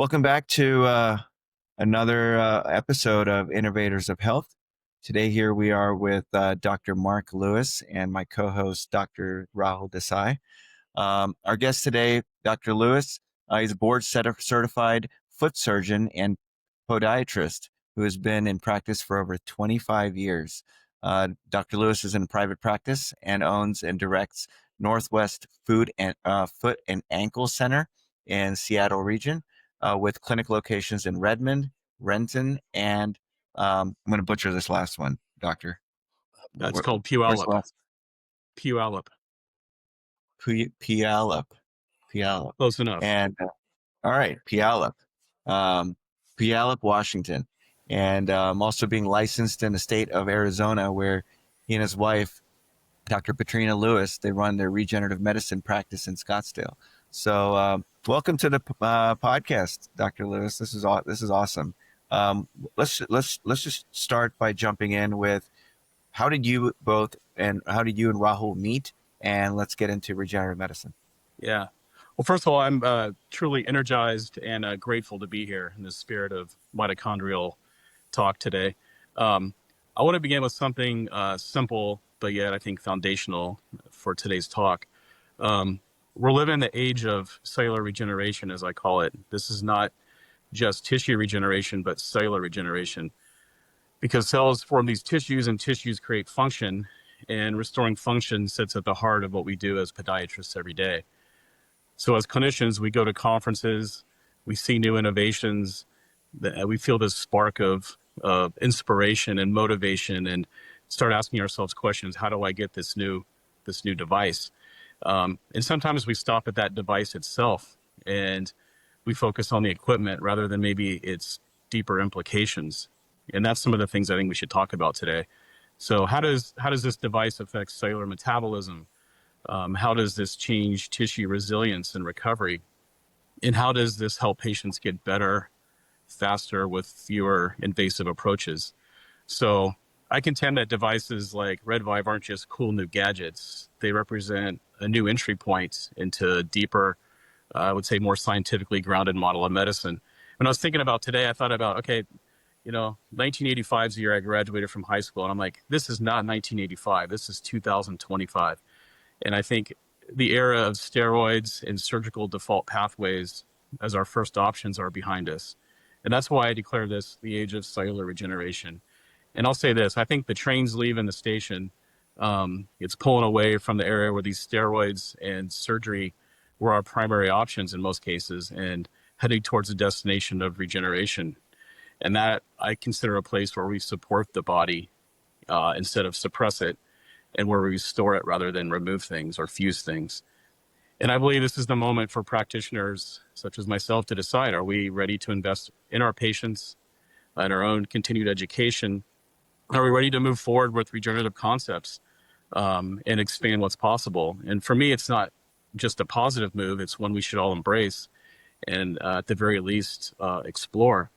Welcome back to another episode of Innovators of Health. Today here we are with Dr. Mark Lewis and my co-host, Dr. Rahul Desai. Our guest today, Dr. Lewis, he's a board-certified foot surgeon and podiatrist who has been in practice for over 25 years. Dr. Lewis is in private practice and owns and directs Northwest Foot and Ankle Center in Seattle region, with clinic locations in Redmond, Renton, and I'm going to butcher this last one, Doctor. It's called Where's the Puyallup. last? Puyallup. Puyallup. Close enough. And all right, Puyallup, Washington, and also being licensed in the state of Arizona, where he and his wife, Dr. Patrina Lewis, they run their regenerative medicine practice in Scottsdale. So, welcome to the podcast, Dr. Lewis. This is awesome. Let's just start by jumping in with how did you and Rahul meet, and let's get into regenerative medicine. Yeah. Well, first of all, I'm truly energized and grateful to be here in the spirit of mitochondrial talk today. I want to begin with something simple, but yet I think foundational for today's talk. We're living in the age of cellular regeneration, as I call it. This is not just tissue regeneration, but cellular regeneration, because cells form these tissues and tissues create function, and restoring function sits at the heart of what we do as podiatrists every day. So as clinicians, we go to conferences, we see new innovations, we feel this spark of inspiration and motivation, and start asking ourselves questions: how do I get this new device? And sometimes we stop at that device itself and we focus on the equipment rather than maybe its deeper implications. And that's some of the things I think we should talk about today. So how does this device affect cellular metabolism? How does this change tissue resilience and recovery? And how does this help patients get better, faster, with fewer invasive approaches? So I contend that devices like RedVive aren't just cool new gadgets. They represent a new entry point into deeper, I would say more scientifically grounded model of medicine. When I was thinking about today, I thought about, 1985 is the year I graduated from high school. And I'm like, this is not 1985. This is 2025. And I think the era of steroids and surgical default pathways as our first options are behind us. And that's why I declare this the age of cellular regeneration. And I'll say this: I think the train's leaving the station. It's pulling away from the area where these steroids and surgery were our primary options in most cases, and heading towards a destination of regeneration. And that I consider a place where we support the body instead of suppress it, and where we restore it rather than remove things or fuse things. And I believe this is the moment for practitioners such as myself to decide: are we ready to invest in our patients and our own continued education? Are we ready to move forward with regenerative concepts and expand what's possible? And for me, it's not just a positive move. It's one we should all embrace and at the very least explore.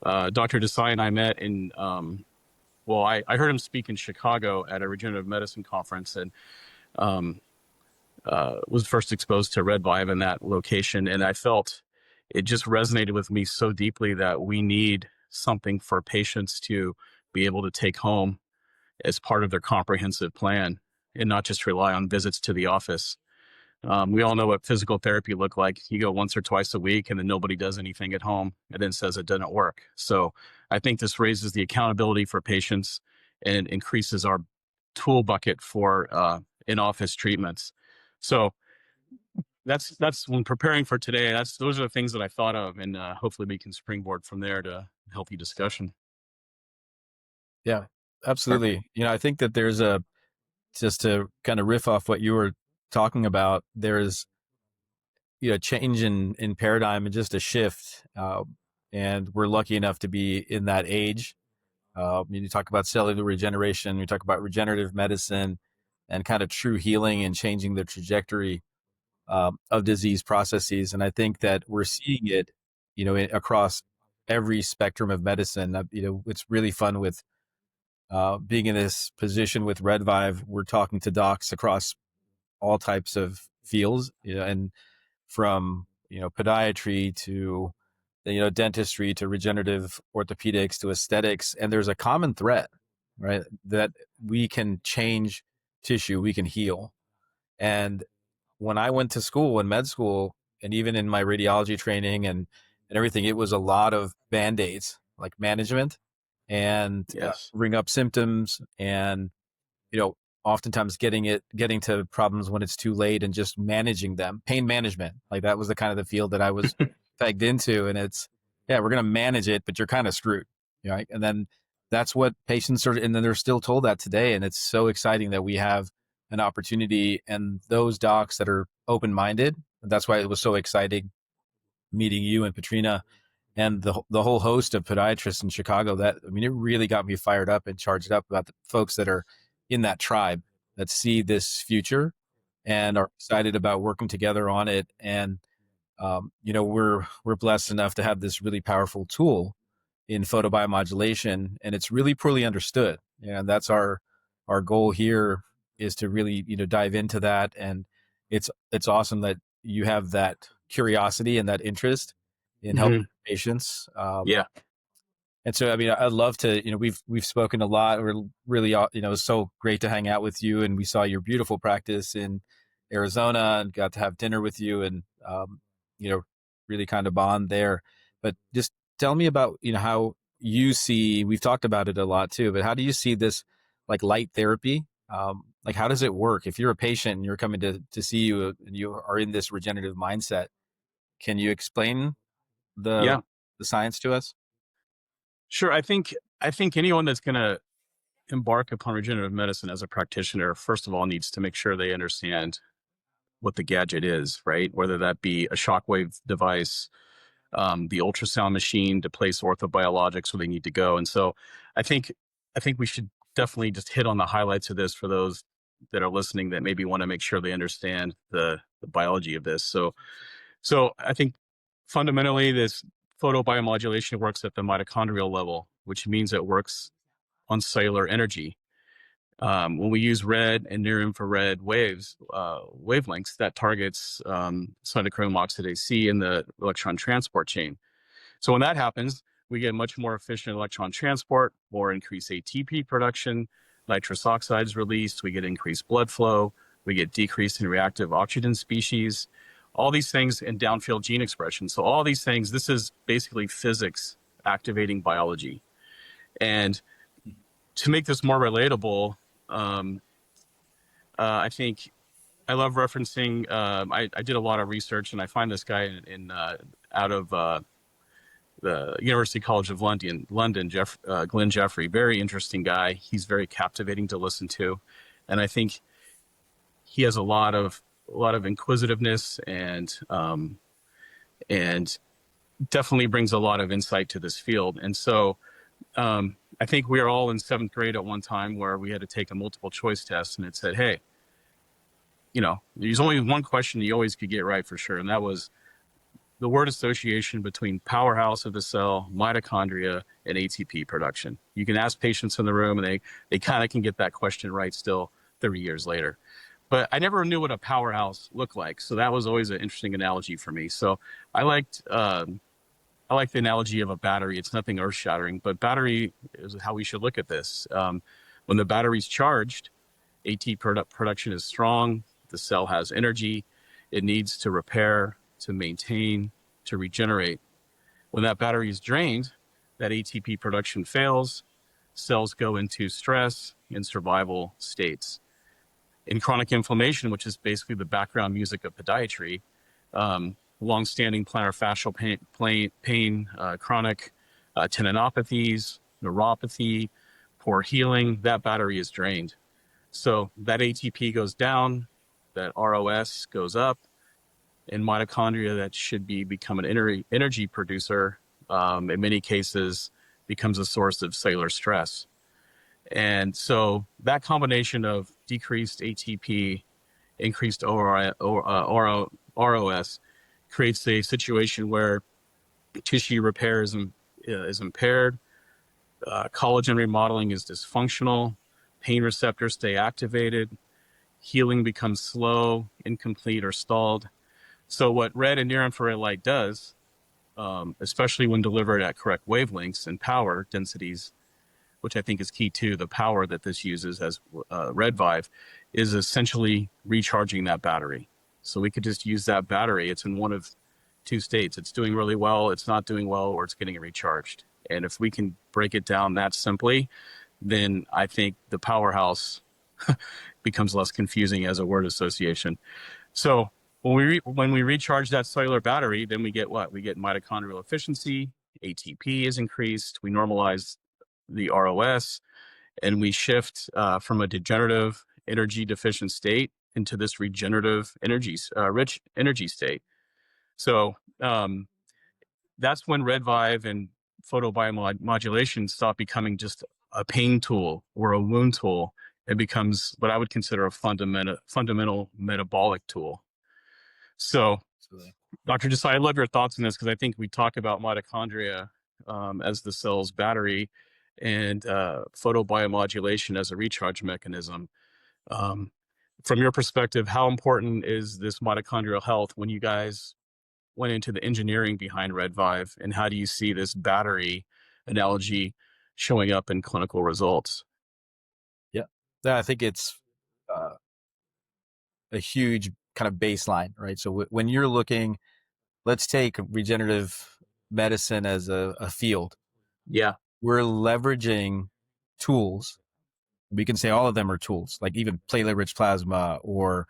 Dr. Desai and I met in, I heard him speak in Chicago at a regenerative medicine conference, and was first exposed to RedVive in that location. And I felt it just resonated with me so deeply that we need something for patients to be able to take home as part of their comprehensive plan and not just rely on visits to the office. We all know what physical therapy looked like. You go once or twice a week and then nobody does anything at home and then says it doesn't work. So I think this raises the accountability for patients and increases our tool bucket for in-office treatments. So that's when preparing for today, those are the things that I thought of, and hopefully we can springboard from there to healthy discussion. Yeah, absolutely. I think that there's just to kind of riff off what you were talking about, there's, change in paradigm and just a shift. And we're lucky enough to be in that age. You talk about cellular regeneration, you talk about regenerative medicine and kind of true healing and changing the trajectory of disease processes. And I think that we're seeing it, across every spectrum of medicine. It's really fun with being in this position with RedVive. We're talking to docs across all types of fields, and from, podiatry to dentistry to regenerative orthopedics to aesthetics. And there's a common thread, right? That we can change tissue, we can heal. And when I went to school, in med school, and even in my radiology training and everything, it was a lot of band-aids, like management and Yes. bring up symptoms and, oftentimes getting to problems when it's too late and just managing them. Pain management, like that was the kind of the field that I was pegged into. And it's, yeah, we're going to manage it, but you're kind of screwed, right? And then that's what patients are, and then they're still told that today. And it's so exciting that we have an opportunity and those docs that are open-minded. That's why it was so exciting meeting you and Patrina and the whole host of podiatrists in Chicago. That, I mean, it really got me fired up and charged up about the folks that are in that tribe that see this future and are excited about working together on it. And we're blessed enough to have this really powerful tool in photobiomodulation, and it's really poorly understood. And that's our goal here, is to really dive into that. And it's awesome that you have that curiosity and that interest in helping patients. Yeah. And so, I mean, I'd love to, we've spoken a lot. We're really, it's so great to hang out with you. And we saw your beautiful practice in Arizona and got to have dinner with you and, really kind of bond there. But just tell me about, how you see, we've talked about it a lot too, but how do you see this like light therapy? Like, how does it work? If you're a patient and you're coming to see you and you are in this regenerative mindset, can you explain the science to us? Sure. I think anyone that's going to embark upon regenerative medicine as a practitioner, first of all, needs to make sure they understand what the gadget is, right? Whether that be a shockwave device, the ultrasound machine to place orthobiologics where they need to go. And so I think we should definitely just hit on the highlights of this for those that are listening that maybe want to make sure they understand the biology of this. So I think fundamentally this photobiomodulation works at the mitochondrial level, which means it works on cellular energy. When we use red and near infrared wavelengths, that targets cytochrome oxidase C in the electron transport chain. So when that happens, we get much more efficient electron transport, more increased ATP production, nitrous oxide is released, we get increased blood flow, we get decrease in reactive oxygen species, all these things in downfield gene expression. So all these things, this is basically physics activating biology. And to make this more relatable, I think I love referencing. I did a lot of research, and I find this guy out of the University College of London, Glenn Jeffrey. Very interesting guy. He's very captivating to listen to, and I think he has a lot of inquisitiveness and definitely brings a lot of insight to this field. And so I think we were all in 7th grade at one time where we had to take a multiple choice test, and it said, hey, there's only one question you always could get right for sure. And that was the word association between powerhouse of the cell, mitochondria, and ATP production. You can ask patients in the room and they kind of can get that question right still 30 years later. But I never knew what a powerhouse looked like. So that was always an interesting analogy for me. So I like the analogy of a battery. It's nothing earth shattering, but battery is how we should look at this. When the battery's charged, ATP production is strong. The cell has energy. It needs to repair, to maintain, to regenerate. When that battery is drained, that ATP production fails. Cells go into stress and survival states. In chronic inflammation, which is basically the background music of podiatry, long-standing plantar fascial pain, chronic tendinopathies, neuropathy, poor healing, that battery is drained. So that ATP goes down, that ROS goes up, in mitochondria that should become an energy producer, in many cases becomes a source of cellular stress. And so that combination of decreased ATP, increased ROS creates a situation where tissue repair is impaired, collagen remodeling is dysfunctional, pain receptors stay activated, healing becomes slow, incomplete, or stalled. So what red and near infrared light does especially when delivered at correct wavelengths and power densities, which I think is key too. The power that this uses as RedVive is essentially recharging that battery. So we could just use that battery. It's in one of two states. It's doing really well, it's not doing well, or it's getting recharged. And if we can break it down that simply, then I think the powerhouse becomes less confusing as a word association. So when we recharge that cellular battery, then we get what? We get mitochondrial efficiency, ATP is increased, we normalize the ROS, and we shift from a degenerative energy deficient state into this regenerative rich energy state. So that's when RedVive and photobiomodulation stop becoming just a pain tool or a wound tool. It becomes what I would consider a fundamental metabolic tool. So, Absolutely. Dr. Desai, I love your thoughts on this because I think we talk about mitochondria as the cell's battery and photobiomodulation as a recharge mechanism. From your perspective, how important is this mitochondrial health when you guys went into the engineering behind RedVive, and how do you see this battery analogy showing up in clinical results? Yeah, I think it's a huge kind of baseline, right? So when you're looking, let's take regenerative medicine as a field. Yeah. We're leveraging tools. We can say all of them are tools, like even platelet-rich plasma or,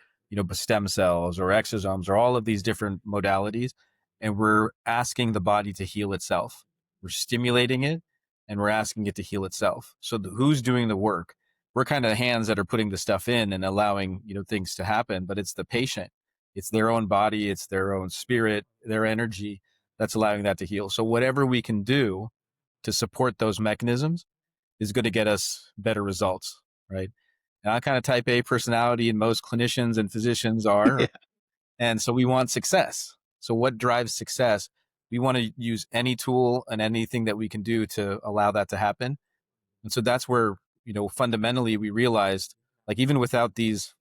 stem cells or exosomes or all of these different modalities. And we're asking the body to heal itself. We're stimulating it and we're asking it to heal itself. So who's doing the work? We're kind of the hands that are putting the stuff in and allowing, things to happen, but it's the patient. It's their own body. It's their own spirit, their energy that's allowing that to heal. So whatever we can do to support those mechanisms is going to get us better results, right? And I'm kind of type A personality, and most clinicians and physicians are. Yeah. And so we want success. So what drives success? We want to use any tool and anything that we can do to allow that to happen. And so that's where, fundamentally we realized, like, even without these,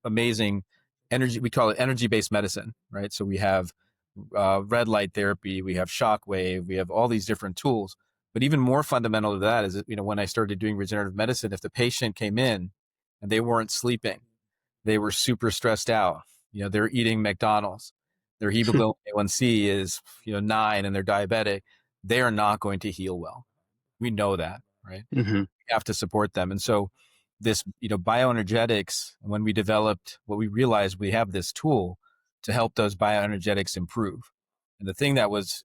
amazing energy, we call it energy-based medicine, right? So we have red light therapy, we have shockwave, we have all these different tools. But even more fundamental to that is, when I started doing regenerative medicine, if the patient came in and they weren't sleeping, they were super stressed out, they're eating McDonald's, their hemoglobin A1C is, 9 and they're diabetic, they are not going to heal well. We know that, right? Mm-hmm. We have to support them. And so this, bioenergetics, when we developed what we realized, we have this tool to help those bioenergetics improve. And the thing that was,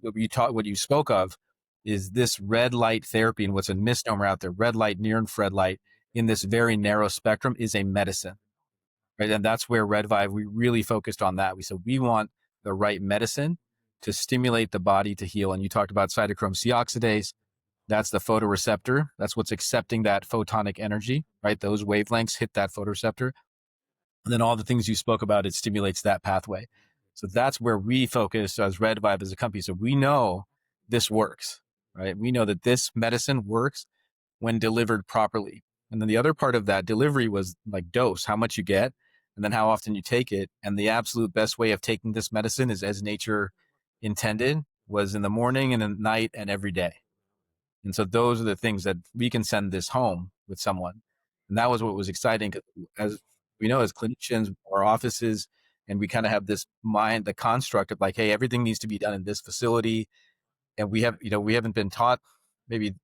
what you spoke of is this red light therapy, and what's a misnomer out there, red light, near infrared light in this very narrow spectrum is a medicine, right? And that's where RedVive, we really focused on that. We said, we want the right medicine to stimulate the body to heal. And you talked about cytochrome C oxidase. That's the photoreceptor. That's what's accepting that photonic energy, right? Those wavelengths hit that photoreceptor. And then all the things you spoke about, it stimulates that pathway. So that's where we focus as RedVive as a company. So we know this works, right? We know that this medicine works when delivered properly. And then the other part of that delivery was like dose, how much you get, and then how often you take it. And the absolute best way of taking this medicine is as nature intended, was in the morning and at night and every day. And so those are the things that we can send this home with someone. And that was what was exciting, because as we know, as clinicians, our offices, and we kind of have this mind, the construct of like, hey, everything needs to be done in this facility. And we have, we haven't been taught maybe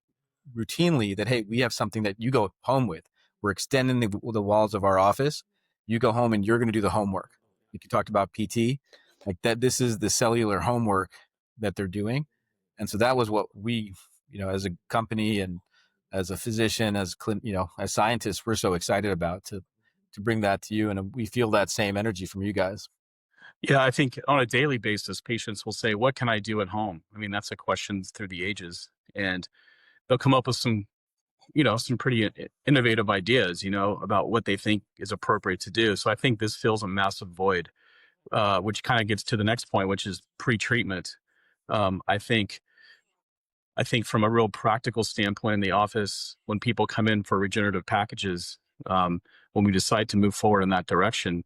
routinely that, hey, we have something that you go home with. We're extending the walls of our office. You go home and you're going to do the homework. Like you talked about PT, like that, this is the cellular homework that they're doing. And so that was what we, as a company and as a physician, as as scientists, we're so excited about to bring that to you. And we feel that same energy from you guys. Yeah, I think on a daily basis, patients will say, what can I do at home? I mean, that's a question through the ages. And they'll come up with some pretty innovative ideas, about what they think is appropriate to do. So I think this fills a massive void, which kind of gets to the next point, which is pre-treatment. I think from a real practical standpoint in the office, when people come in for regenerative packages, when we decide to move forward in that direction,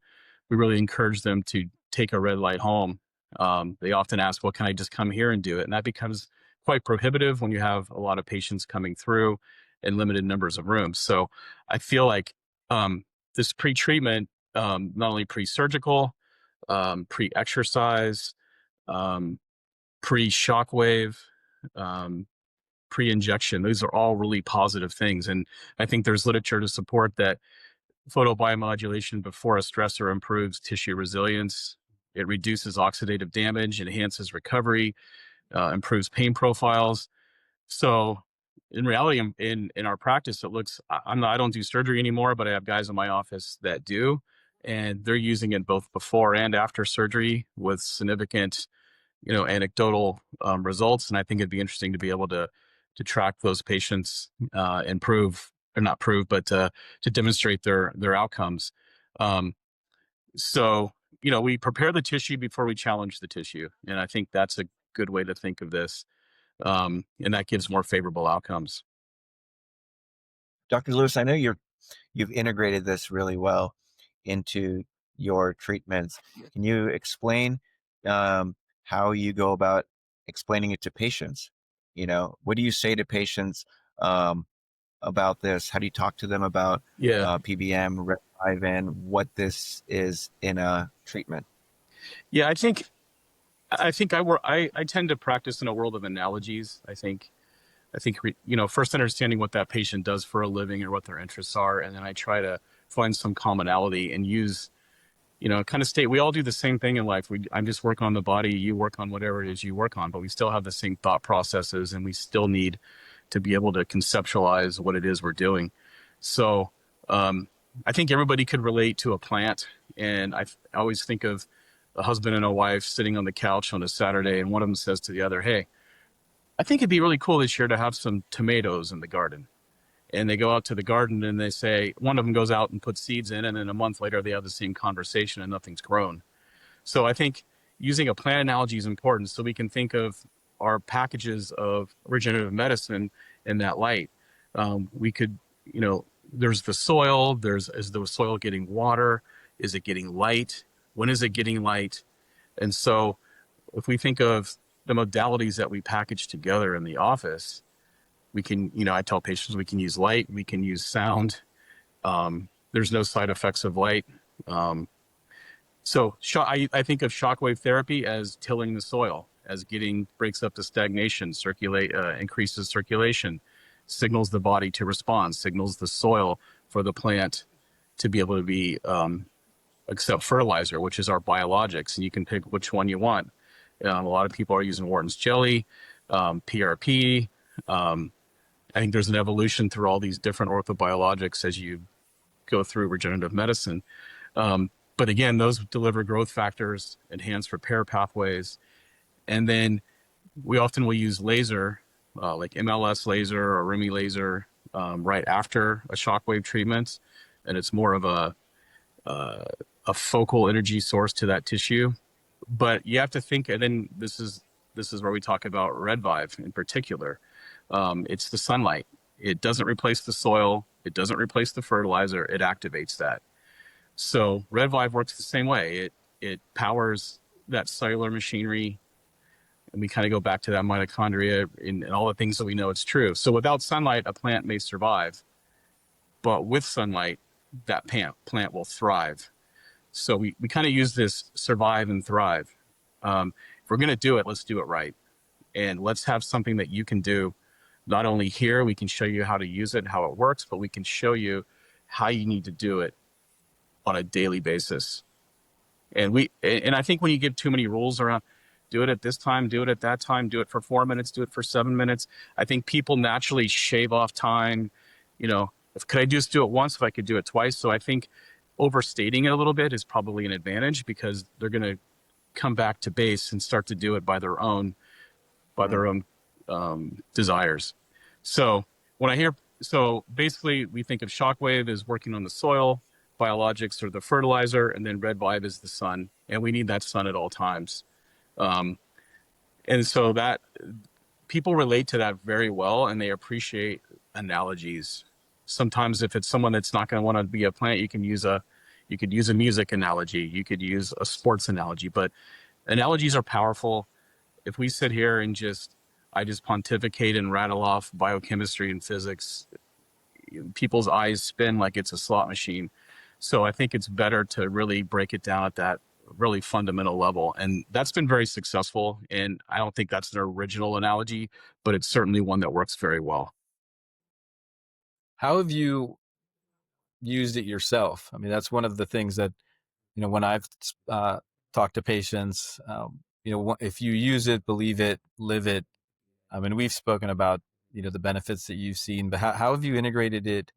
we really encourage them to take a red light home They often ask, well, can I just come here and do it? And that becomes quite prohibitive when you have a lot of patients coming through in limited numbers of rooms. So I feel like this pre-treatment, not only pre-surgical, pre-exercise, um, pre-shockwave, um, pre-injection, these are all really positive things. And I think there's literature to support that photobiomodulation before a stressor improves tissue resilience. It reduces oxidative damage, enhances recovery, improves pain profiles. So in reality, in our practice, it looks, I don't do surgery anymore, but I have guys in my office that do, and they're using it both before and after surgery with significant, anecdotal results. And I think it'd be interesting to be able to track those patients and prove, or not prove, but to demonstrate their outcomes. So, we prepare the tissue before we challenge the tissue. And I think that's a good way to think of this. And that gives more favorable outcomes. Dr. Lewis, I know you've integrated this really well into your treatments. Can you explain how you go about explaining it to patients? What do you say to patients about this? How do you talk to them about PBM, RedVive, and what this is in a treatment? Yeah, I think I tend to practice in a world of analogies. I think first understanding what that patient does for a living or what their interests are, and then I try to find some commonality and use, kind of state, we all do the same thing in life. I'm just working on the body, you work on whatever it is you work on, but we still have the same thought processes, and we still need to be able to conceptualize what it is we're doing. So I think everybody could relate to a plant, and I always think of a husband and a wife sitting on the couch on a Saturday, and one of them says to the other, hey, I think it'd be really cool this year to have some tomatoes in the garden. And they go out to the garden and they say, one of them goes out and puts seeds in, and then a month later they have the same conversation and nothing's grown. So I think using a plant analogy is important, so we can think of our packages of regenerative medicine in that light. We could, there's the soil, is the soil getting water? Is it getting light? When is it getting light? And so if we think of the modalities that we package together in the office, we can, I tell patients we can use light, we can use sound. There's no side effects of light. So I think of shockwave therapy as tilling the soil, as breaks up the stagnation, increases circulation, signals the body to respond, signals the soil for the plant to be able to accept fertilizer, which is our biologics, and you can pick which one you want. A lot of people are using Wharton's jelly, PRP. I think there's an evolution through all these different orthobiologics as you go through regenerative medicine. But again, those deliver growth factors, enhance repair pathways. And then we often will use laser, like MLS laser or Remy laser, right after a shockwave treatment. And it's more of a focal energy source to that tissue. But you have to think, and then this is where we talk about RedVive in particular. It's the sunlight. It doesn't replace the soil. It doesn't replace the fertilizer. It activates that. So RedVive works the same way. It powers that cellular machinery, and we kind of go back to that mitochondria and all the things that we know it's true. So without sunlight, a plant may survive, but with sunlight, that plant will thrive. So we kind of use this survive and thrive. If we're going to do it, let's do it right. And let's have something that you can do. Not only here, we can show you how to use it, how it works, but we can show you how you need to do it on a daily basis. And I think when you give too many rules around, do it at this time, do it at that time, do it for 4 minutes, do it for 7 minutes, I think people naturally shave off time. Could I just do it once if I could do it twice? So I think overstating it a little bit is probably an advantage, because they're going to come back to base and start to do it by their own desires. So basically we think of shockwave as working on the soil, biologics or the fertilizer, and then RedVive is the sun, and we need that sun at all times. And so that people relate to that very well, and they appreciate analogies. Sometimes if it's someone that's not going to want to be a plant, you could use a music analogy, you could use a sports analogy, but Analogies are powerful. If we sit here and I just pontificate and rattle off biochemistry and physics, people's eyes spin like it's a slot machine. So I think it's better to really break it down at that really fundamental level. And that's been very successful. And I don't think that's an original analogy, but it's certainly one that works very well. How have you used it yourself? I mean, that's one of the things that, when I've talked to patients, if you use it, believe it, live it. I mean, we've spoken about, the benefits that you've seen, but how have you integrated it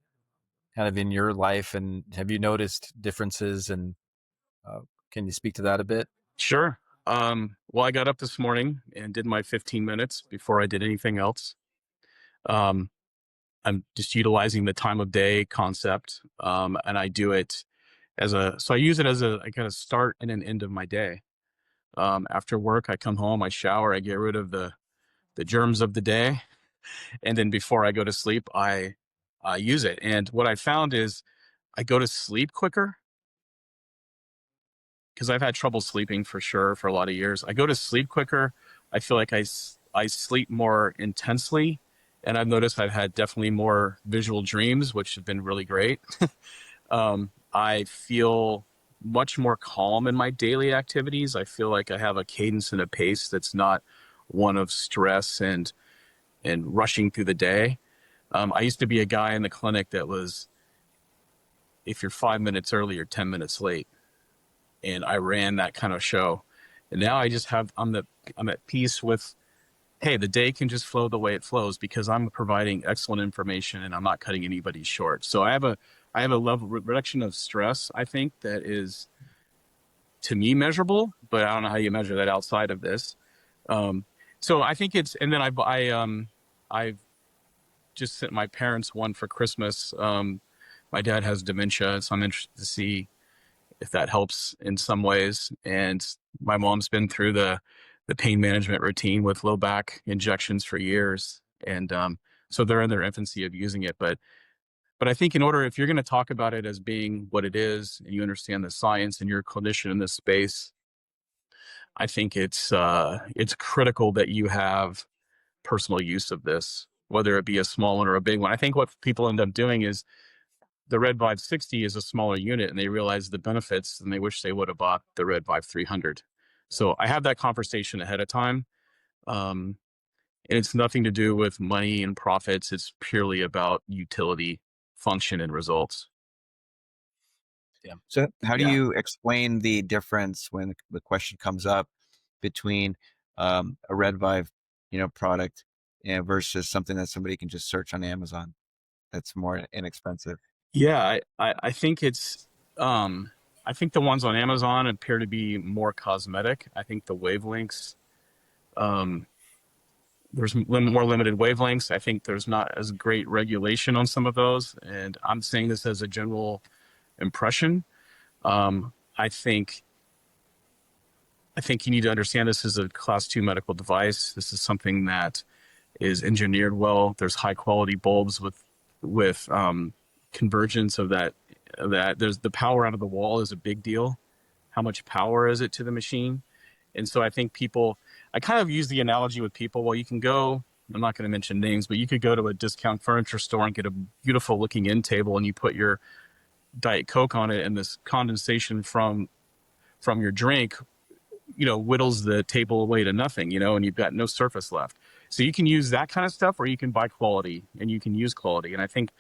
kind of in your life, and have you noticed differences, and can you speak to that a bit? Sure. Well, I got up this morning and did my 15 minutes before I did anything else. Um, I'm just utilizing the time of day concept, and I do it so I use it as I kind of start and an end of my day. After work, I come home, I shower, I get rid of the germs of the day, and then before I go to sleep, I use it. And what I found is I go to sleep quicker because I've had trouble sleeping for sure for a lot of years. I go to sleep quicker. I feel like I sleep more intensely, and I've noticed I've had definitely more visual dreams, which have been really great. I feel much more calm in my daily activities. I feel like I have a cadence and a pace that's not one of stress and rushing through the day. I used to be a guy in the clinic that was, if you're 5 minutes early, you're 10 minutes late. And I ran that kind of show. And now I'm at peace with, hey, the day can just flow the way it flows because I'm providing excellent information and I'm not cutting anybody short. So I have a level reduction of stress, I think, that is, to me, measurable, but I don't know how you measure that outside of this. So I think and then I've just sent my parents one for Christmas. My dad has dementia, so I'm interested to see if that helps in some ways. And my mom's been through the pain management routine with low back injections for years. And so they're in their infancy of using it. But I think if you're going to talk about it as being what it is, and you understand the science and you're a clinician in this space, I think it's critical that you have personal use of this, whether it be a small one or a big one. I think what people end up doing is the RedVive 60 is a smaller unit, and they realize the benefits, and they wish they would have bought the RedVive 300. So I have that conversation ahead of time. And it's nothing to do with money and profits. It's purely about utility, function, and results. Yeah. So how do you explain the difference when the question comes up between a RedVive, product versus something that somebody can just search on Amazon that's more inexpensive? Yeah, I think I think the ones on Amazon appear to be more cosmetic. I think the wavelengths, there's more limited wavelengths. I think there's not as great regulation on some of those. And I'm saying this as a general impression. I think you need to understand this is a class 2 medical device. This is something that is engineered well. There's high quality bulbs with convergence of that. There's the power out of the wall is a big deal. How much power is it to the machine? And so I think I kind of use the analogy with people. Well, you can go, I'm not going to mention names, but you could go to a discount furniture store and get a beautiful looking end table, and you put your Diet Coke on it, and this condensation from your drink, whittles the table away to nothing, and you've got no surface left. So you can use that kind of stuff, or you can buy quality and you can use quality. And I think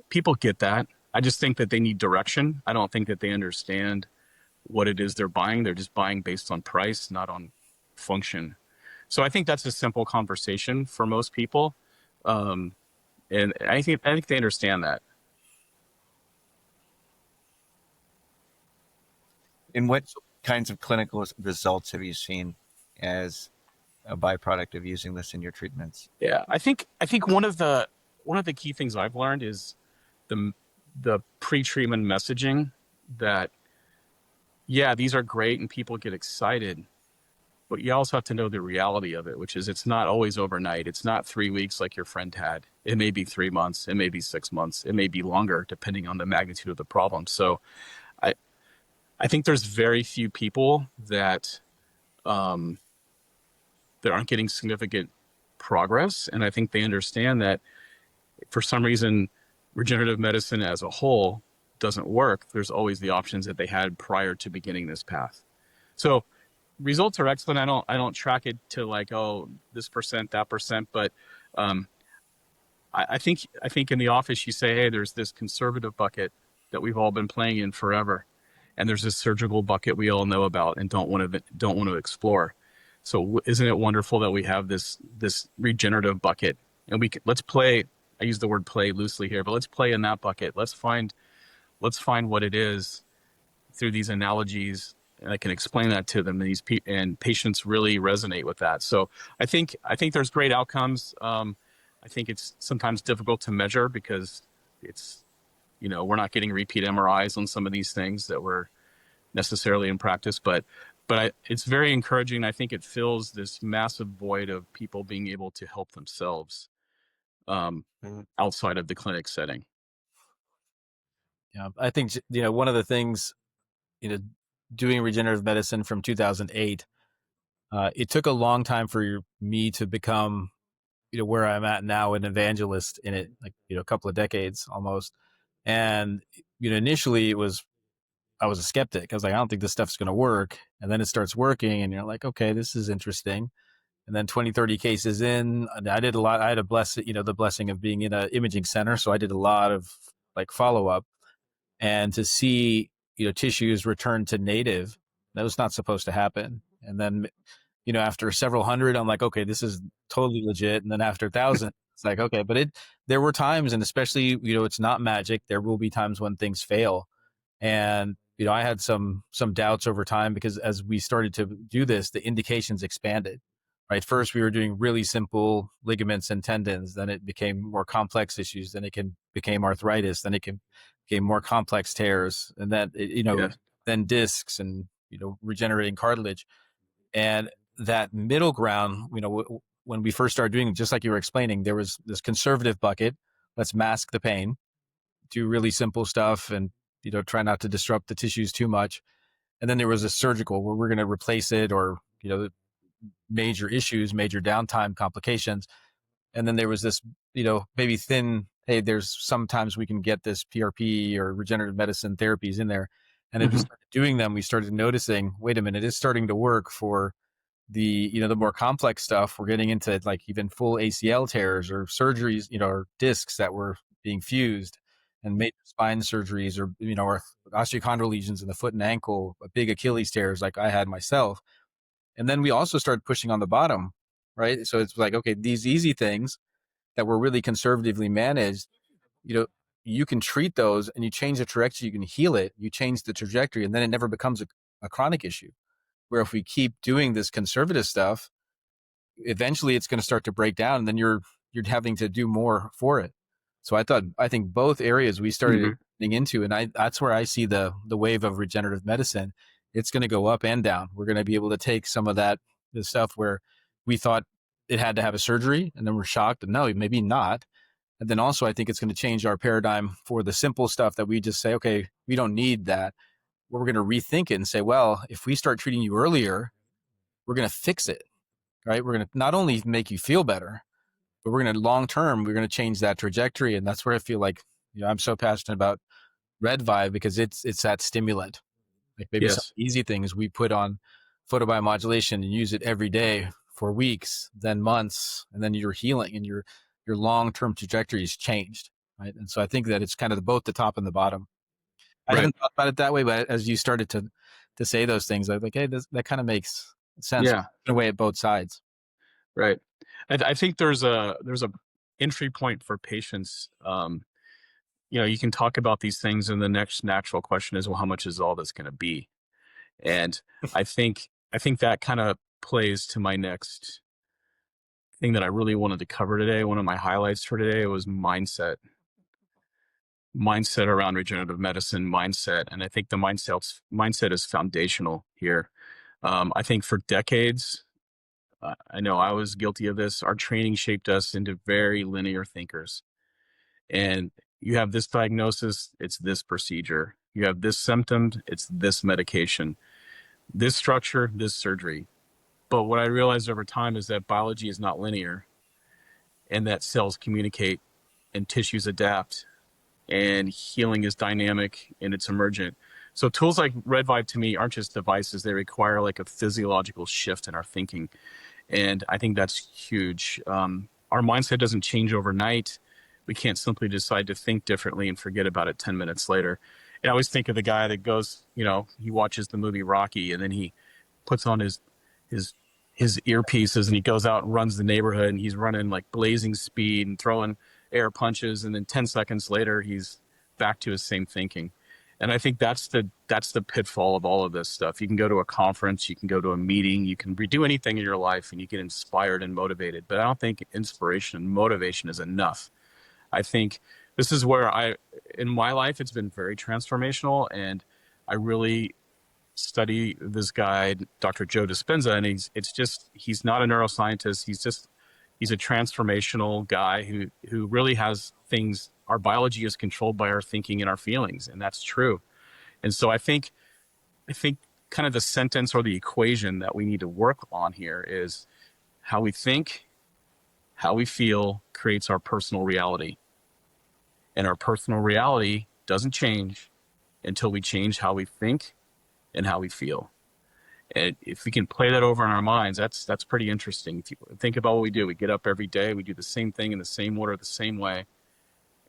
people get that. I just think that they need direction. I don't think that they understand what it is they're buying. They're just buying based on price, not on function. So I think that's a simple conversation for most people. And I think they understand that. And what kinds of clinical results have you seen as a byproduct of using this in your treatments? Yeah, I think one of the key things I've learned is the pre-treatment messaging that, yeah, these are great and people get excited, but you also have to know the reality of it, which is it's not always overnight. It's not 3 weeks like your friend had. It may be 3 months. It may be 6 months. It may be longer, depending on the magnitude of the problem. So I think there's very few people that that aren't getting significant progress, and I think they understand that for some reason regenerative medicine as a whole doesn't work. There's always the options that they had prior to beginning this path. So results are excellent. I don't track it to like, oh, this percent, that percent, but um, I think in the office you say, hey, there's this conservative bucket that we've all been playing in forever, and there's this surgical bucket we all know about and don't want to explore. So isn't it wonderful that we have this regenerative bucket, and let's play. I use the word play loosely here, but let's play in that bucket. Let's find what it is through these analogies, and I can explain that to them. And patients really resonate with that. So I think there's great outcomes. I think it's sometimes difficult to measure because it's, we're not getting repeat MRIs on some of these things that were necessarily in practice, but it's very encouraging. I think it fills this massive void of people being able to help themselves outside of the clinic setting. Yeah, I think one of the things, doing regenerative medicine from 2008, it took a long time for me to become, where I'm at now, an evangelist in it, like, a couple of decades almost. And, initially I was a skeptic. I was like, I don't think this stuff's going to work. And then it starts working and you're like, okay, this is interesting. And then 20, 30 cases in, I did a lot. I had the blessing of being in an imaging center. So I did a lot of like follow up, and to see, tissues return to native, that was not supposed to happen. And then, after several hundred, I'm like, okay, this is totally legit. And then after 1,000, it's like, okay, but there were times, and especially, it's not magic. There will be times when things fail. And, I had some doubts over time, because as we started to do this, the indications expanded, right? First, we were doing really simple ligaments and tendons. Then it became more complex issues. Then became arthritis. Then it became more complex tears. And then, then discs and, regenerating cartilage. And that middle ground, when we first started doing, just like you were explaining, there was this conservative bucket. Let's mask the pain, do really simple stuff, and, try not to disrupt the tissues too much. And then there was a surgical where we're going to replace it, or, major issues, major downtime, complications. And then there was this, maybe thin, hey, there's sometimes we can get this PRP or regenerative medicine therapies in there. And as we started doing them, we started noticing, wait a minute, it's starting to work for the, the more complex stuff. We're getting into like even full ACL tears or surgeries, or discs that were being fused, and major spine surgeries, or, or osteochondral lesions in the foot and ankle, big Achilles tears like I had myself. And then we also started pushing on the bottom, right? So it's like, okay, these easy things that were really conservatively managed, you can treat those and you change the trajectory, you can heal it, you change the trajectory, and then it never becomes a chronic issue. Where if we keep doing this conservative stuff, eventually it's going to start to break down, and then you're having to do more for it. So I think both areas we started getting into, and that's where I see the wave of regenerative medicine. It's going to go up and down. We're going to be able to take some of the stuff where we thought it had to have a surgery, and then we're shocked, and no, maybe not. And then also I think it's going to change our paradigm for the simple stuff that we just say, okay, we don't need that. We're going to rethink it and say, well, if we start treating you earlier, we're going to fix it, right? We're going to not only make you feel better, but we're going to long-term, we're going to change that trajectory. And that's where I feel like, I'm so passionate about RedVive, because it's that stimulant. Like maybe some easy things we put on photobiomodulation and use it every day for weeks, then months, and then you're healing and your long-term trajectory is changed, right? And so I think that it's kind of both the top and the bottom. I haven't thought about it that way, but as you started to say those things, I was like, hey, that kind of makes sense in a way at both sides. Right. I think there's a entry point for patients. You can talk about these things, and the next natural question is, well, how much is all this going to be? And I think that kind of plays to my next thing that I really wanted to cover today. One of my highlights for today was mindset around regenerative medicine, and I think the mindset is foundational here. I think for decades, I know I was guilty of this. Our training shaped us into very linear thinkers. And you have this diagnosis, it's this procedure. You have this symptom, it's this medication, this structure, this surgery. But what I realized over time is that biology is not linear, and that cells communicate and tissues adapt, and healing is dynamic and it's emergent. So tools like RedVive to me aren't just devices, they require like a physiological shift in our thinking. And I think that's huge. Our mindset doesn't change overnight. We can't simply decide to think differently and forget about it 10 minutes later. And I always think of the guy that goes, he watches the movie Rocky, and then he puts on his his earpieces and he goes out and runs the neighborhood, and he's running like blazing speed and throwing air punches, and then 10 seconds later he's back to his same thinking. And I think that's the pitfall of all of this stuff. You can go to a conference, you can go to a meeting, you can do anything in your life and you get inspired and motivated. But I don't think inspiration and motivation is enough. I think this is where in my life, it's been very transformational. And I really study this guy, Dr. Joe Dispenza, and he's not a neuroscientist. He's a transformational guy who really has things. Our biology is controlled by our thinking and our feelings, and that's true. And so I think kind of the sentence or the equation that we need to work on here is how we think, how we feel creates our personal reality. And our personal reality doesn't change until we change how we think and how we feel. And if we can play that over in our minds, that's pretty interesting. If you think about what we do, we get up every day, we do the same thing in the same order, the same way.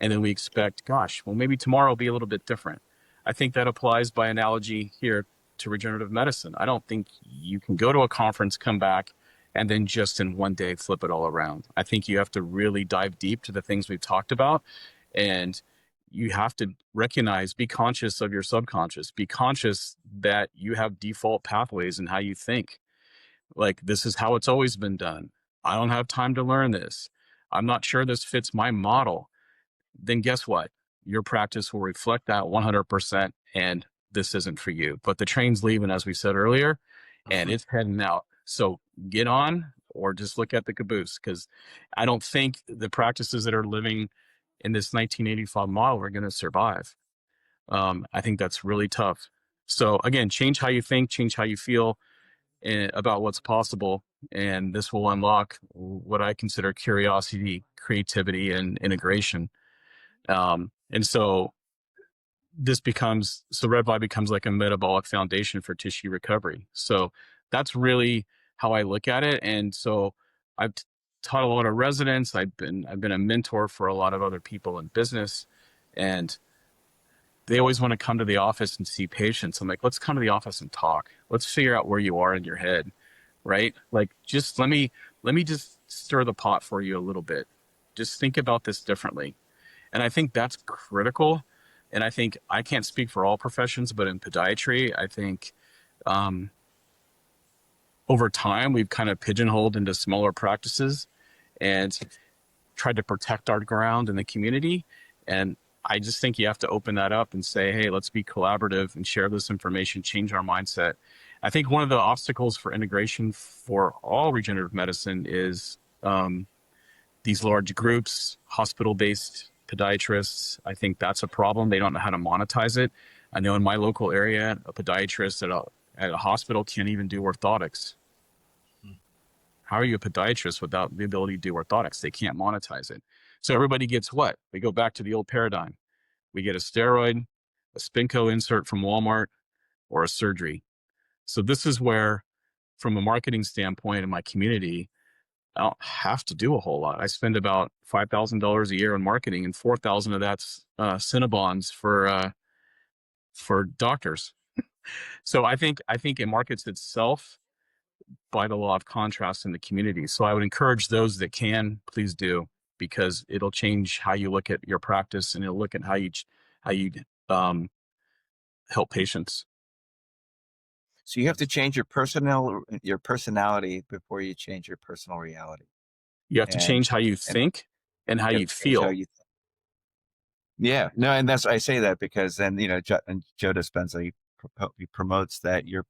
And then we expect, gosh, well, maybe tomorrow will be a little bit different. I think that applies by analogy here to regenerative medicine. I don't think you can go to a conference, come back, and then just in one day flip it all around. I think you have to really dive deep to the things we've talked about, and you have to recognize, be conscious of your subconscious, be conscious that you have default pathways in how you think. Like, this is how it's always been done. I don't have time to learn this. I'm not sure this fits my model. Then guess what? Your practice will reflect that 100%, and this isn't for you. But the train's leaving, as we said earlier, and it's heading out. So get on, or just look at the caboose, because I don't think the practices that are living in this 1985 model are going to survive. I think that's really tough. So again, change how you think, change how you feel about what's possible, and this will unlock what I consider curiosity, creativity, and integration. And so RedVive becomes like a metabolic foundation for tissue recovery. So that's really how I look at it. And so I've taught a lot of residents. I've been a mentor for a lot of other people in business, and they always want to come to the office and see patients. I'm like, let's come to the office and talk. Let's figure out where you are in your head, right? Like, just let me just stir the pot for you a little bit. Just think about this differently. And I think that's critical. And I think I can't speak for all professions, but in podiatry, I think over time, we've kind of pigeonholed into smaller practices and tried to protect our ground in the community. And I just think you have to open that up and say, hey, let's be collaborative and share this information, change our mindset. I think one of the obstacles for integration for all regenerative medicine is these large groups, hospital-based podiatrists. I think that's a problem. They don't know how to monetize it. I know in my local area, a podiatrist at a hospital can't even do orthotics. How are you a podiatrist without the ability to do orthotics? They can't monetize it. So everybody gets what? We go back to the old paradigm. We get a steroid, a Spinco insert from Walmart, or a surgery. So this is where, from a marketing standpoint in my community, I don't have to do a whole lot. I spend about $5,000 a year on marketing, and $4,000 of that's Cinnabons for doctors. So I think it markets itself by the law of contrast in the community. So I would encourage those that can, please do, because it'll change how you look at your practice, and it'll look at how you help patients. So you have to change your personality before you change your personal reality. You have to change how you think and how you feel. Yeah, no, and I say that because then, Joe Dispenza, he promotes that your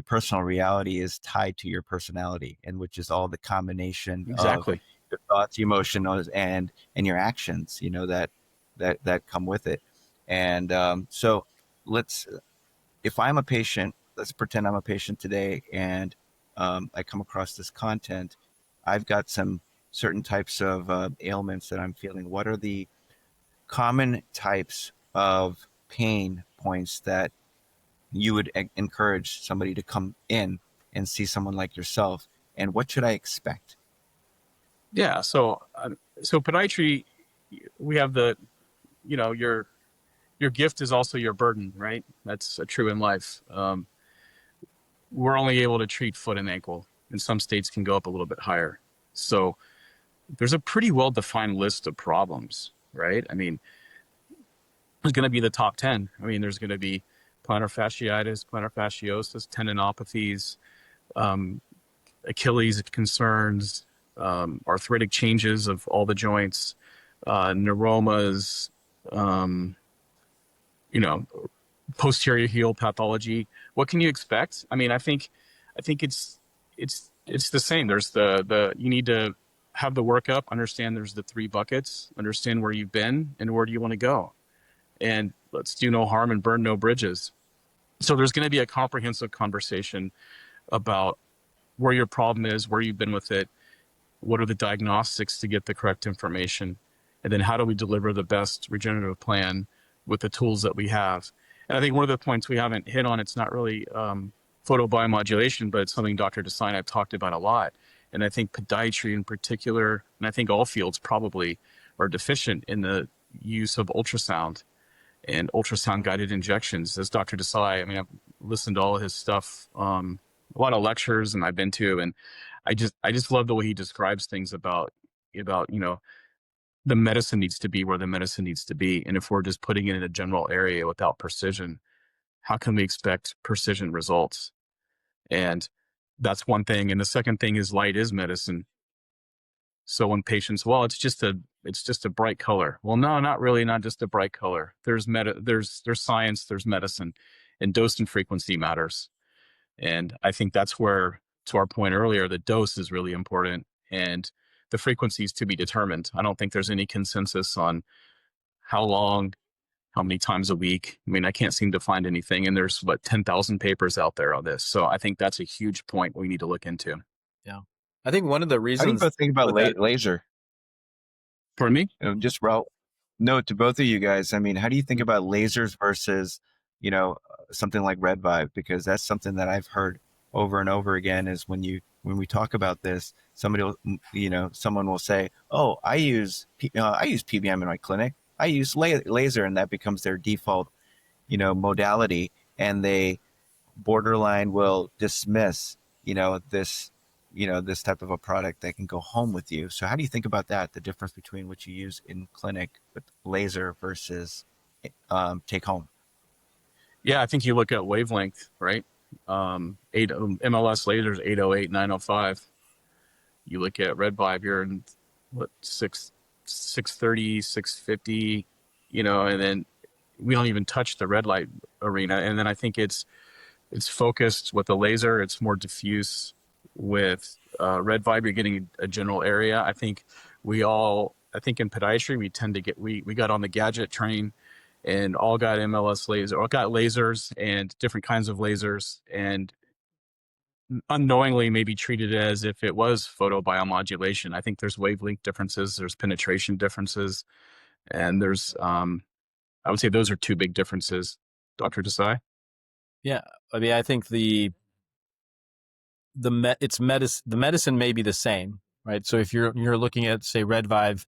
personal reality is tied to your personality, and which is all the combination Exactly. of your thoughts, emotions, and your actions, that come with it. And so if I'm a patient, let's pretend I'm a patient today, and I come across this content. I've got some certain types of ailments that I'm feeling. What are the common types of pain points that you would encourage somebody to come in and see someone like yourself? And what should I expect? Yeah. So podiatry, we have your gift is also your burden, right? That's true in life. We're only able to treat foot and ankle. In some states can go up a little bit higher. So there's a pretty well-defined list of problems, right? I mean, there's going to be the top 10. I mean, there's going to be plantar fasciitis, plantar fasciosis, tendinopathies, um, Achilles concerns, arthritic changes of all the joints, neuromas, um, you know, posterior heel pathology. What can you expect? I mean, I think it's the same. There's the you need to have the workup, understand there's the three buckets, understand where you've been and where do you want to go. And let's do no harm and burn no bridges. So there's going to be a comprehensive conversation about where your problem is, where you've been with it, what are the diagnostics to get the correct information, and then how do we deliver the best regenerative plan with the tools that we have. And I think one of the points we haven't hit on, it's not really photobiomodulation, but it's something Dr. Desai and I've talked about a lot. And I think podiatry in particular, and I think all fields probably are deficient in the use of ultrasound and ultrasound guided injections. As Dr. Desai, I mean, I've listened to all of his stuff, a lot of lectures, and I've been to, and I just love the way he describes things about the medicine needs to be where the medicine needs to be, and if we're just putting it in a general area without precision, how can we expect precision results? And that's one thing. And the second thing is light is medicine. So when patients, well, it's just a bright color. Well, no, not really, not just a bright color. There's science, there's medicine, and dose and frequency matters. And I think that's where, to our point earlier, the dose is really important and the frequencies to be determined. I don't think there's any consensus on how long, how many times a week. I mean, I can't seem to find anything. And there's 10,000 papers out there on this. So I think that's a huge point we need to look into. Yeah. I think one of the How do you reasons both think about laser? For me? Just no, to both of you guys. I mean, how do you think about lasers versus, something like RedVive? Because that's something that I've heard over and over again. Is when we talk about this, someone will say, "Oh, I use PBM in my clinic. I use laser," and that becomes their default, modality, and they borderline will dismiss, this type of a product that can go home with you. So how do you think about that? The difference between what you use in clinic with laser versus take home? Yeah, I think you look at wavelength, right? MLS lasers 808, 905. You look at RedVive, you're in 630, 650, and then we don't even touch the red light arena. And then I think it's focused with the laser. It's more diffuse with RedVive. You're getting a general area. I think in podiatry, we tend to we got on the gadget train and all got MLS laser, or got lasers and different kinds of lasers, and unknowingly maybe treated it as if it was photobiomodulation. I think there's wavelength differences, there's penetration differences, and there's I would say those are two big differences. Dr. Desai? Yeah, I mean, I think the medicine may be the same, right? So if you're looking at, say, RedVive,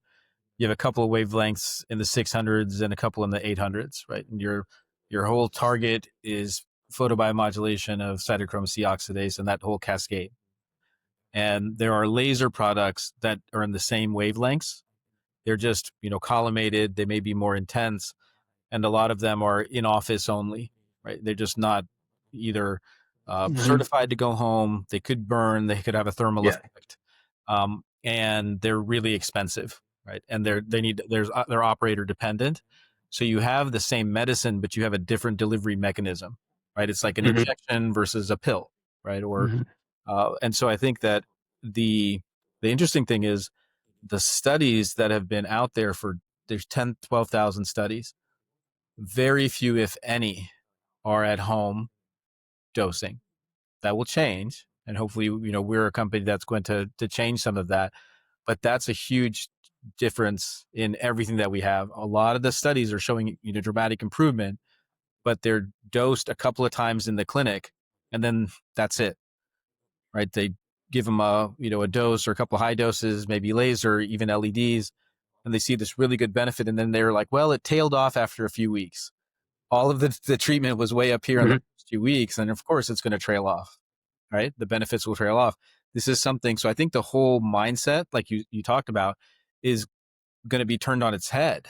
you have a couple of wavelengths in the 600s and a couple in the 800s, right? And your whole target is photobiomodulation of cytochrome C oxidase and that whole cascade. And there are laser products that are in the same wavelengths. They're just, collimated. They may be more intense, and a lot of them are in office only, right? They're just not either certified to go home. They could burn. They could have a thermal effect, and they're really expensive, right? And they're operator dependent. So you have the same medicine, but you have a different delivery mechanism, right? It's like an injection versus a pill, right? Or and so I think that the interesting thing is the studies that have been out there there's 10, 12,000 studies. Very few, if any, are at home dosing. That will change. And hopefully, we're a company that's going to change some of that. But that's a huge difference in everything that we have. A lot of the studies are showing, dramatic improvement, but they're dosed a couple of times in the clinic, and then that's it, right? They give them a dose or a couple of high doses, maybe laser, even LEDs, and they see this really good benefit. And then they're like, well, it tailed off after a few weeks. All of the treatment was way up here in the first few weeks. And of course, it's going to trail off, right? The benefits will trail off. This is something. So I think the whole mindset, like you talked about, is going to be turned on its head,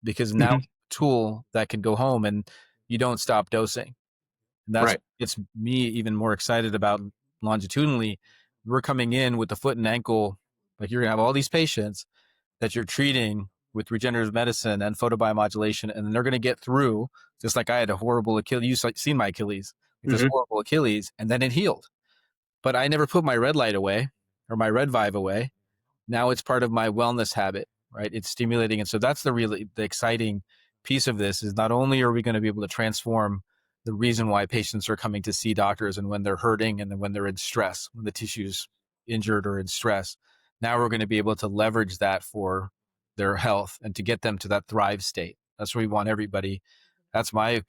because now it's a tool that can go home and you don't stop dosing. And that's, it's me even more excited about longitudinally. We're coming in with the foot and ankle, like you're going to have all these patients that you're treating with regenerative medicine and photobiomodulation, and they're going to get through, just like I had a horrible Achilles. You've seen my Achilles, this horrible Achilles, and then it healed. But I never put my red light away or my RedVive away. Now it's part of my wellness habit, right? It's stimulating. And so that's the exciting piece of this, is not only are we going to be able to transform the reason why patients are coming to see doctors and when they're hurting and then when they're in stress, when the tissue's injured or in stress, now we're going to be able to leverage that for their health and to get them to that thrive state. That's where we want everybody. That's my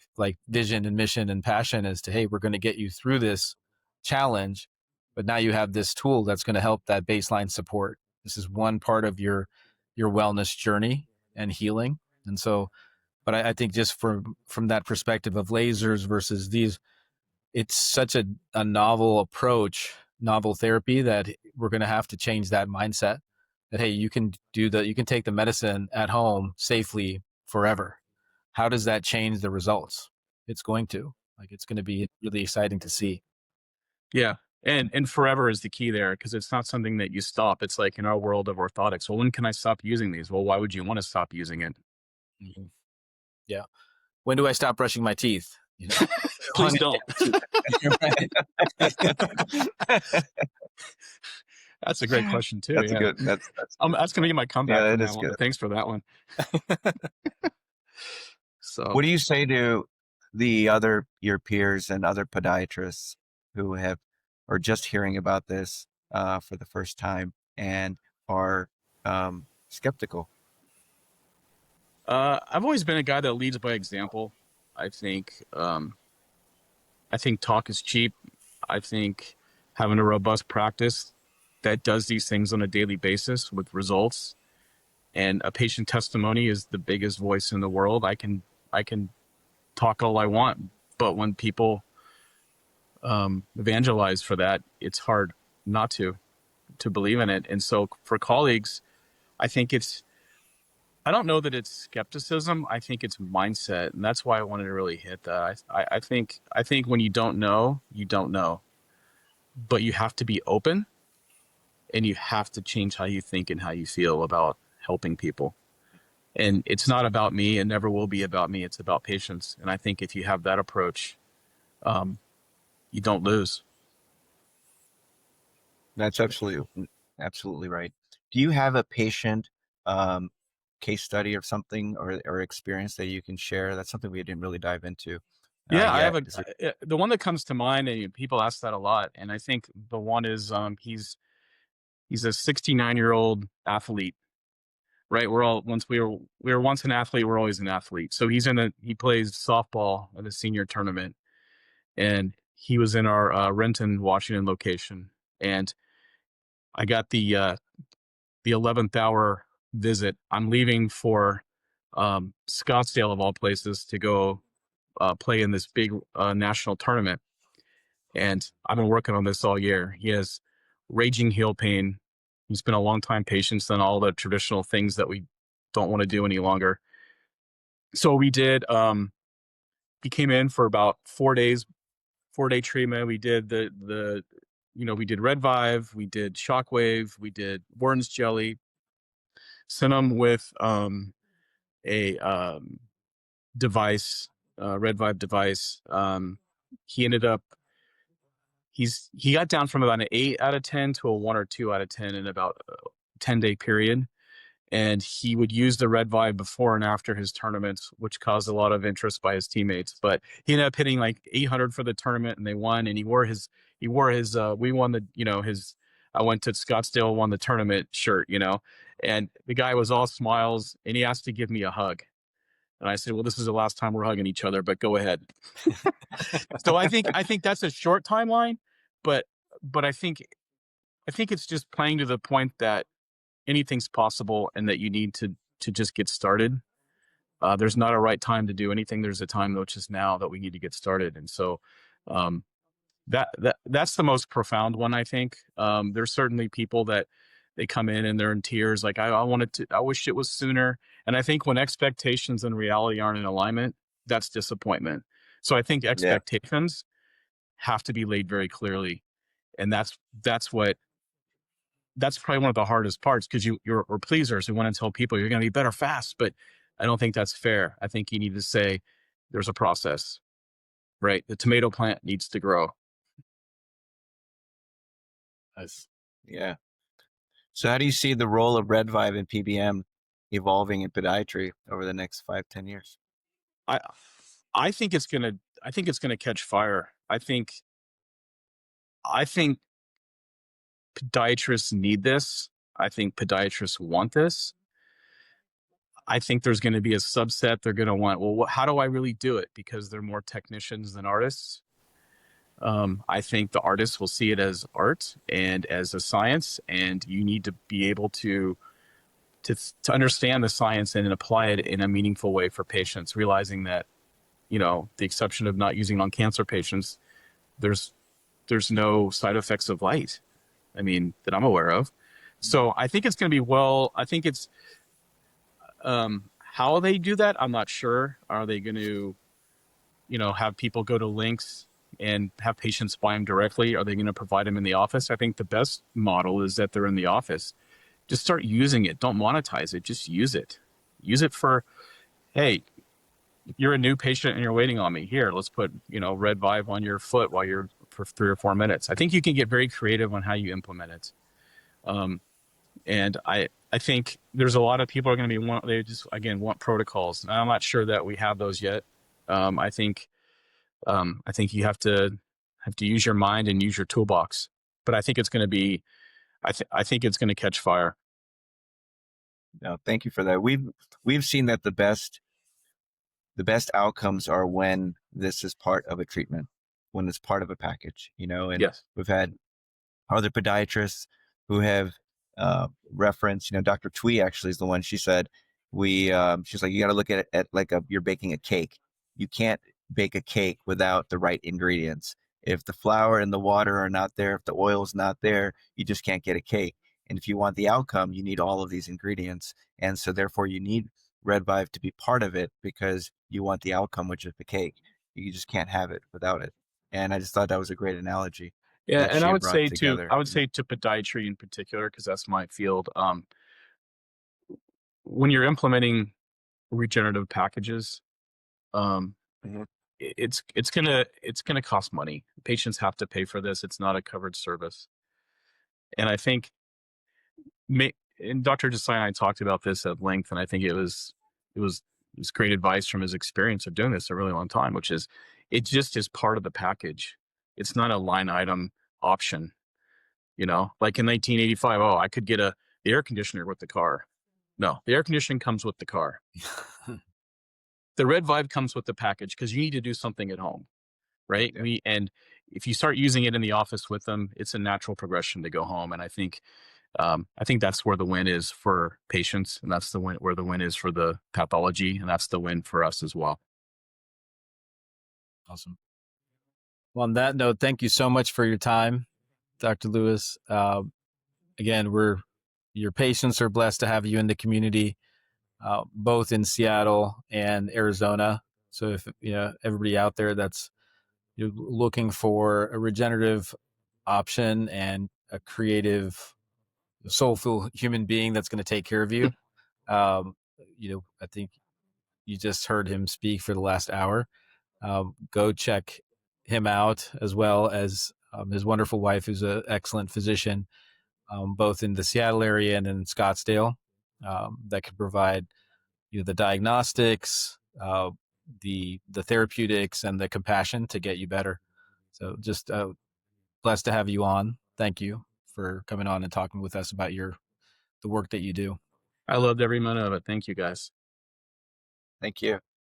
vision and mission and passion, is to, hey, we're going to get you through this challenge, but now you have this tool that's going to help that baseline support. This is one part of your wellness journey and healing. And so, but I think just from that perspective of lasers versus these, it's such a novel approach, novel therapy, that we're going to have to change that mindset that, hey, you can take the medicine at home safely forever. How does that change the results? It's going to, it's going to be really exciting to see. Yeah. And forever is the key there, because it's not something that you stop. It's like in our world of orthotics, well, when can I stop using these? Well, why would you want to stop using it? Yeah. When do I stop brushing my teeth? Please don't. That's a great question too. That's good. That's going to be my comeback. Yeah, that is good. Thanks for that one. So, what do you say to your peers and other podiatrists who are just hearing about this for the first time and are skeptical? I've always been a guy that leads by example. I think talk is cheap. I think having a robust practice that does these things on a daily basis with results, and a patient testimony is the biggest voice in the world. I can talk all I want, but when people evangelize for that, it's hard not to believe in it. And so for colleagues, I don't know that it's skepticism. I think it's mindset. And that's why I wanted to really hit that. I think when you don't know, but you have to be open, and you have to change how you think and how you feel about helping people. And it's not about me. It never will be about me. It's about patients. And I think if you have that approach, you don't lose. That's absolutely right. Do you have a patient case study or something or experience that you can share? That's something we didn't really dive into. Yeah, I have the one that comes to mind, and people ask that a lot. And I think the one is he's a 69-year-old athlete, right? We were once an athlete. We're always an athlete. So he plays softball at a senior tournament, and he was in our Renton, Washington location. And I got the 11th hour visit. I'm leaving for Scottsdale, of all places, to go play in this big national tournament. And I've been working on this all year. He has raging heel pain. He's been a long time patient, done all the traditional things that we don't want to do any longer. So we did, he came in for about 4 days, 4-day treatment. We did we did RedVive, we did Shockwave, we did Warden's Jelly, sent him with a device, RedVive device. He ended up, he got down from about an 8 out of 10 to a 1 or 2 out of 10 in about a 10-day period. And he would use the RedVive before and after his tournaments, which caused a lot of interest by his teammates. But he ended up hitting like 800 for the tournament, and they won. And he wore his we won the, his, I went to Scottsdale, won the tournament shirt, and the guy was all smiles, and he asked to give me a hug. And I said, well, this is the last time we're hugging each other, but go ahead. So I think that's a short timeline, but I think it's just playing to the point that anything's possible and that you need to just get started. There's not a right time to do anything. There's a time which is now that we need to get started. And so that's the most profound one, I think. There's certainly people that they come in and they're in tears, like I wish it was sooner. And I think when expectations and reality aren't in alignment, that's disappointment. So I think expectations have to be laid very clearly, and that's probably one of the hardest parts, because you're pleasers who want to tell people you're going to be better fast, but I don't think that's fair. I think you need to say there's a process, right? The tomato plant needs to grow. Nice. Yeah. So how do you see the role of RedVive and PBM evolving in podiatry over the next 5-10 years? I think it's gonna catch fire. I think podiatrists need this. I think podiatrists want this. I think there's going to be a subset they're going to want, well, how do I really do it? Because they're more technicians than artists. I think the artists will see it as art and as a science, and you need to be able to understand the science and apply it in a meaningful way for patients, realizing that, the exception of not using on cancer patients, there's no side effects of light. I mean, that I'm aware of. So I think it's going to be I think it's, how they do that, I'm not sure. Are they going to, have people go to links and have patients buy them directly? Are they going to provide them in the office? I think the best model is that they're in the office. Just start using it. Don't monetize it. Just use it. Use it for, hey, you're a new patient and you're waiting on me. Here, let's put, RedVive on your foot while you're for 3 or 4 minutes. I think you can get very creative on how you implement it. And I think there's a lot of people are going to be they just, again, want protocols. And I'm not sure that we have those yet. I think you have to use your mind and use your toolbox. But I think it's going to be, I think it's going to catch fire. No, thank you for that. We've seen that the best outcomes are when this is part of a treatment, when it's part of a package, and yes. We've had other podiatrists who have referenced, Dr. Twee actually is the one. She said, she's like, you got to look at it like you're baking a cake. You can't bake a cake without the right ingredients. If the flour and the water are not there, if the oil is not there, you just can't get a cake. And if you want the outcome, you need all of these ingredients. And so therefore you need RedVive to be part of it, because you want the outcome, which is the cake. You just can't have it without it. And I just thought that was a great analogy. Yeah, and I would say together. to podiatry in particular, because that's my field. When you're implementing regenerative packages, it's gonna cost money. Patients have to pay for this. It's not a covered service. And I think, and Dr. Desai and I talked about this at length, and I think it was great advice from his experience of doing this a really long time, which is it just is part of the package. It's not a line item option. Like in 1985, I could get the air conditioner with the car. No, the air conditioning comes with the car. The RedVive comes with the package because you need to do something at home, right? Yeah. And if you start using it in the office with them, it's a natural progression to go home. And I think that's where the win is for patients, and that's where the win is for the pathology, and that's the win for us as well. Awesome. Well, on that note, thank you so much for your time, Dr. Lewis. Again, your patients are blessed to have you in the community, both in Seattle and Arizona. So if everybody out there that's looking for a regenerative option and a creative, soulful human being that's going to take care of you, I think you just heard him speak for the last hour. Go check him out, as well as his wonderful wife, who's an excellent physician, both in the Seattle area and in Scottsdale. that can provide the diagnostics, the therapeutics, and the compassion to get you better. So just blessed to have you on. Thank you for coming on and talking with us about the work that you do. I loved every minute of it. Thank you, guys. Thank you.